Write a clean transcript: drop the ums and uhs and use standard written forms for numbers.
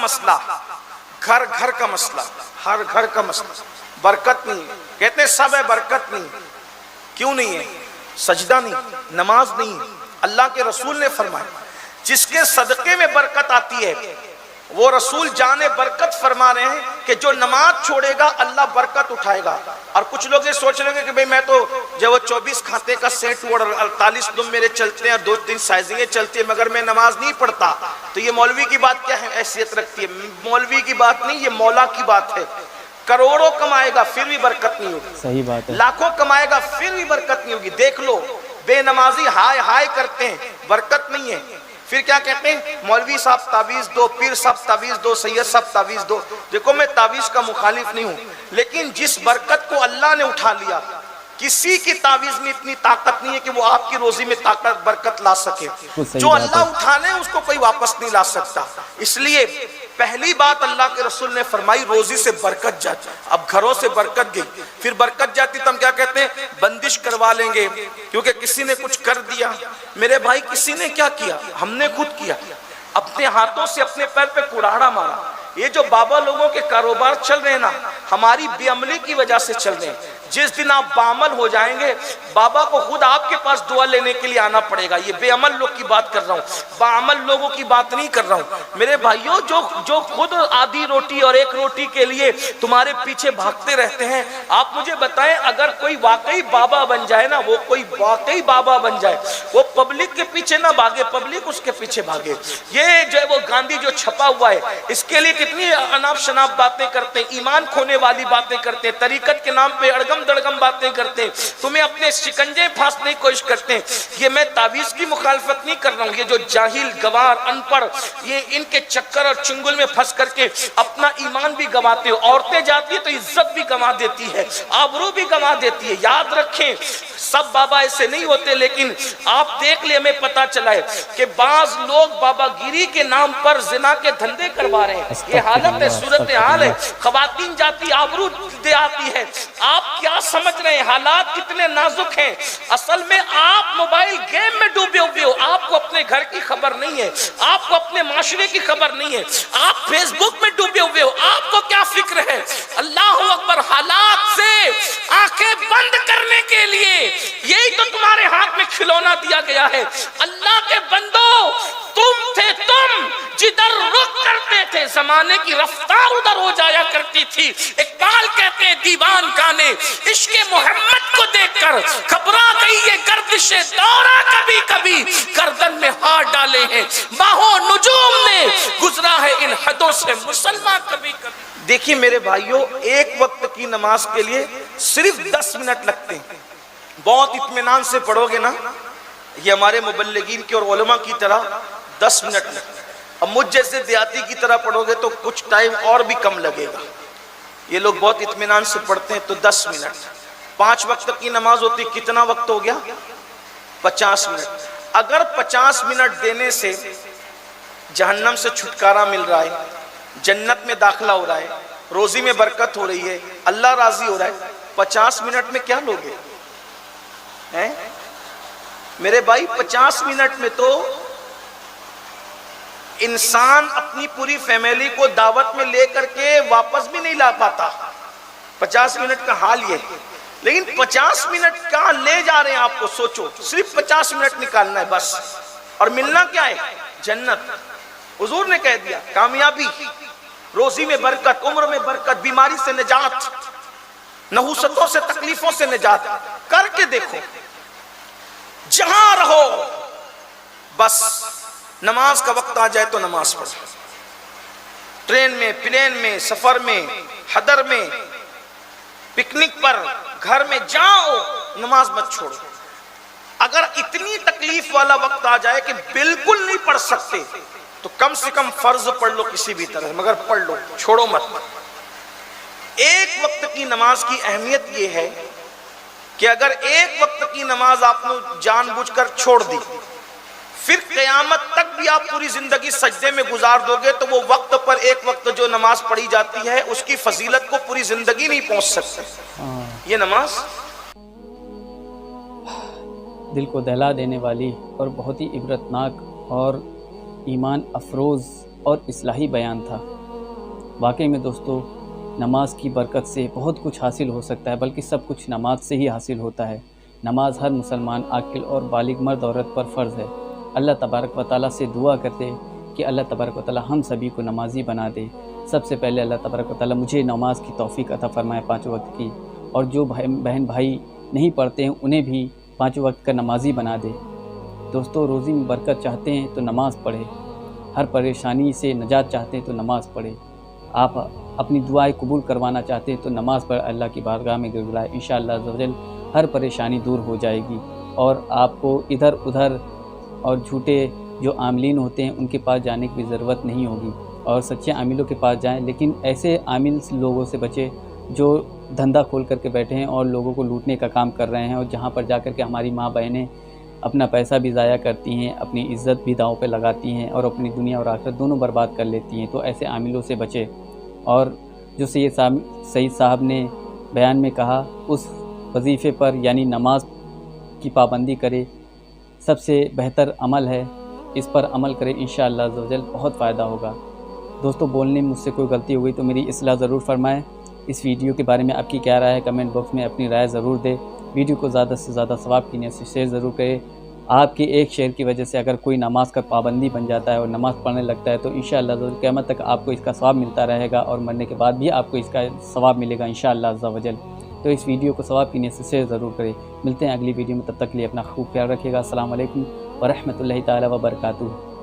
مسئلہ، گھر گھر کا مسئلہ، ہر گھر کا مسئلہ، برکت نہیں ہے، کہتے ہیں سب ہے برکت نہیں، کیوں نہیں ہے؟ سجدہ نہیں، نماز نہیں۔ اللہ کے رسول نے فرمایا جس کے صدقے میں برکت آتی ہے وہ رسول جان برکت فرما رہے ہیں کہ جو نماز چھوڑے گا اللہ برکت اٹھائے گا۔ اور کچھ لوگ یہ سوچ رہے ہیں کہ بھئی میں تو جو وہ 24 کھاتے کا سیٹ اور 48 دم میرے چلتے ہیں، 2-3 سائزیں چلتی ہیں، مگر میں نماز نہیں پڑھتا، تو یہ مولوی کی بات کیا ہے حیثیت رکھتی ہے؟ مولوی کی بات نہیں، یہ مولا کی بات ہے۔ کروڑوں کمائے گا پھر بھی برکت نہیں ہوگی، صحیح بات ہے، لاکھوں کمائے گا پھر بھی برکت نہیں ہوگی۔ دیکھ لو بے نمازی ہائے ہائے کرتے ہیں، برکت نہیں ہے۔ پھر کیا کہتے ہیں؟ مولوی صاحب تعویذ دو، پیر صاحب تعویذ دو، سید صاحب تعویذ دو۔ دیکھو میں تعویذ کا مخالف نہیں ہوں، لیکن جس برکت کو اللہ نے اٹھا لیا، کسی کی تعویذ میں اتنی طاقت نہیں ہے کہ وہ آپ کی روزی میں طاقت برکت لا سکے۔ جو اللہ اٹھا لے اس کو کوئی واپس نہیں لا سکتا۔ اس لیے پہلی بات اللہ کے رسول نے فرمائی روزی سے برکت جاتی۔ اب گھروں سے برکت گئی، پھر برکت جاتی تو ہم کیا کہتے ہیں؟ بندش کروا لیں گے کیونکہ کسی نے کچھ کر دیا۔ میرے بھائی کسی نے کیا کیا؟ ہم نے خود کیا، اپنے ہاتھوں سے اپنے پیر پہ کڑاڑا مارا۔ یہ جو بابا لوگوں کے کاروبار چل رہے ہیں نا، ہماری بے عملی کی وجہ سے چل رہے ہیں۔ جس دن آپ باعمل ہو جائیں گے بابا کو خود آپ کے پاس دعا لینے کے لیے آنا پڑے گا۔ یہ بے عمل لوگ کی بات کر رہا ہوں، باعمل لوگوں کی بات نہیں کر رہا ہوں۔ میرے بھائیوں جو خود آدھی روٹی اور ایک روٹی کے لیے تمہارے پیچھے بھاگتے رہتے ہیں، آپ مجھے بتائیں اگر کوئی واقعی بابا بن جائے نا، وہ کوئی واقعی بابا بن جائے، وہ پبلک کے پیچھے نہ بھاگے، پبلک اس کے پیچھے بھاگے۔ یہ جو ہے وہ گاندھی جو چھپا ہوا ہے، اس کے لیے کتنی اناپ شناپ باتیں کرتے ہیں، ایمان کھونے والی باتیں کرتے ہیں، طریقت کے نام پہ اڑگم دڑگم باتیں کرتے ہیں، تمہیں اپنے شکنجے پھانسنے کی کوشش کرتے ہیں۔ یہ میں تعویذ کی مخالفت نہیں کر رہا ہوں، یہ جو جاہل گوار ان پڑھ، یہ ان کے چکر اور چنگل میں پھنس کر کے اپنا ایمان بھی گواتے ہو۔ عورتیں جاتی ہے تو عزت بھی گوا دیتی ہے، آبرو بھی گوا دیتی ہے۔ یاد رکھیں سب بابا ایسے نہیں ہوتے، لیکن آپ دیکھ لیں، ہمیں پتا چلا ہے کہ بعض لوگ بابا گیری کے نام پر زنا کے دھندے کروا رہے ہیں۔ یہ حالت ہے، صورتحال ہے۔ خواتین جاتی آبرو دے آتی ہے۔ آپ کیا سمجھ رہے ہیں حالات کتنے نازک ہیں؟ اصل میں آپ موبائل گیم میں ڈوبے ہوئے ہو، آپ کو اپنے گھر کی خبر نہیں ہے، آپ کو اپنے معاشرے کی خبر نہیں ہے، آپ فیس بک میں ڈوبے ہوئے ہو، آپ کو کیا فکر ہے؟ اللہ اکبر۔ حالات سے آنکھیں بند کرنے کے لیے یہی تو تمہارے ہاتھ میں کھلونا دیا گیا ہے۔ اللہ کے بندو، تم تھے تم جدھر رخ کرتے تھے زمانے کی رفتار ادھر ہو جایا کرتی تھی۔ اقبال کہتے ہیں دیوان گانے عشق محمد کو دیکھ کر گھبرا گئی یہ گردش دورہ، کبھی کبھی گردن میں ہاتھ ڈالے ہیں باہوں نجوم نے، گزرا ہے ان حدوں سے مسلمان کبھی کبھی۔ دیکھیں میرے بھائیوں، ایک وقت کی نماز کے لیے صرف 10 منٹ لگتے ہیں۔ بہت اطمینان سے پڑھو گے نا، یہ ہمارے مبلغین کی اور علماء کی طرح 10 منٹ لگتے ہیں۔ اب مجھ جیسے دیہاتی کی طرح پڑھو گے تو کچھ ٹائم اور بھی کم لگے گا۔ یہ لوگ بہت اطمینان سے پڑھتے ہیں تو 10 منٹ۔ 5 وقت کی نماز ہوتی کتنا وقت ہو گیا؟ 50 منٹ۔ اگر 50 منٹ دینے سے جہنم سے چھٹکارا مل رہا ہے، جنت میں داخلہ ہو رہا ہے، روزی میں برکت ہو رہی ہے، اللہ راضی ہو رہا ہے، 50 منٹ میں کیا لوگے ہیں؟ میرے بھائی 50 منٹ میں تو انسان اپنی پوری فیملی کو دعوت میں لے کر کے واپس بھی نہیں لا پاتا۔ 50 منٹ کا حال یہ ہے، لیکن 50 منٹ کہاں لے جا رہے ہیں آپ کو؟ سوچو، صرف 50 منٹ نکالنا ہے بس، اور ملنا کیا ہے؟ جنت۔ حضور نے کہہ دیا کامیابی، روزی میں برکت، عمر میں برکت، بیماری سے نجات، نحوستوں سے تکلیفوں سے نجات۔ کر کے دیکھو، جہاں رہو بس نماز کا وقت آ جائے تو نماز پڑھو، ٹرین میں، پلین میں، سفر میں، حضر میں، پکنک پر، گھر میں، جاؤ نماز مت چھوڑو۔ اگر اتنی تکلیف والا وقت آ جائے کہ بالکل نہیں پڑھ سکتے تو کم سے کم فرض پڑھ لو کسی بھی طرح، مگر پڑھ لو، چھوڑو مت۔ ایک وقت کی نماز کی اہمیت یہ ہے کہ اگر ایک وقت کی نماز آپ نے جان بوجھ کر چھوڑ دی، پھر قیامت تک بھی آپ پوری زندگی سجدے میں گزار دو گے تو وہ وقت پر ایک وقت جو نماز پڑھی جاتی ہے اس کی فضیلت کو پوری زندگی نہیں پہنچ سکتے۔ یہ نماز دل کو دہلا دینے والی اور بہت ہی عبرتناک اور ایمان افروز اور اصلاحی بیان تھا۔ واقعی میں دوستو نماز کی برکت سے بہت کچھ حاصل ہو سکتا ہے، بلکہ سب کچھ نماز سے ہی حاصل ہوتا ہے۔ نماز ہر مسلمان عاقل اور بالغ مرد عورت پر فرض ہے۔ اللہ تبارک و تعالیٰ سے دعا کرتے کہ اللہ تبارک و تعالیٰ ہم سبھی کو نمازی بنا دے۔ سب سے پہلے اللہ تبارک و تعالیٰ مجھے نماز کی توفیق عطا فرمائے 5 وقت کی، اور جو بہن بھائی نہیں پڑھتے ہیں انہیں بھی 5 وقت کا نمازی بنا دے۔ دوستو روزی میں برکت چاہتے ہیں تو نماز پڑھے، ہر پریشانی سے نجات چاہتے ہیں تو نماز پڑھے، آپ اپنی دعائیں قبول کروانا چاہتے ہیں تو نماز پڑھ اللہ کی بارگاہ میں گڑگڑائے، انشاءاللہ عز و جل ہر پریشانی دور ہو جائے گی، اور آپ کو ادھر ادھر اور جھوٹے جو عاملین ہوتے ہیں ان کے پاس جانے کی بھی ضرورت نہیں ہوگی، اور سچے عاملوں کے پاس جائیں، لیکن ایسے عامل لوگوں سے بچے جو دھندا کھول کر کے بیٹھے ہیں اور لوگوں کو لوٹنے کا کام کر رہے ہیں، اور جہاں پر جا کر کے ہماری ماں بہنیں اپنا پیسہ بھی ضائع کرتی ہیں، اپنی عزت بھی داؤں پہ لگاتی ہیں، اور اپنی دنیا اور آخرت دونوں برباد کر لیتی ہیں۔ تو ایسے عاملوں سے بچے، اور جو سید صاحب نے بیان میں کہا اس وظیفے پر یعنی نماز کی پابندی کرے، سب سے بہتر عمل ہے، اس پر عمل کرے، انشاءاللہ عز و جل بہت فائدہ ہوگا۔ دوستو بولنے میں مجھ سے کوئی غلطی ہوئی تو میری اصلاح ضرور فرمائیں۔ اس ویڈیو کے بارے میں آپ کی کیا رائے ہے کمنٹ باکس میں اپنی رائے ضرور دے۔ ویڈیو کو زیادہ سے زیادہ ثواب کی نیت سے شیئر ضرور کرے۔ آپ کے ایک شیئر کی وجہ سے اگر کوئی نماز کا پابندی بن جاتا ہے اور نماز پڑھنے لگتا ہے تو انشاءاللہ قیامت تک آپ کو اس کا ثواب ملتا رہے گا، اور مرنے کے بعد بھی آپ کو اس کا ثواب ملے گا انشاءاللہ عز و جل۔ تو اس ویڈیو کو ثواب کی نیت سے شیئر ضرور کریں۔ ملتے ہیں اگلی ویڈیو میں، تب تک کے لیے اپنا خوب خیال رکھیے گا۔ السلام علیکم ورحمۃ اللہ تعالیٰ وبرکاتہ۔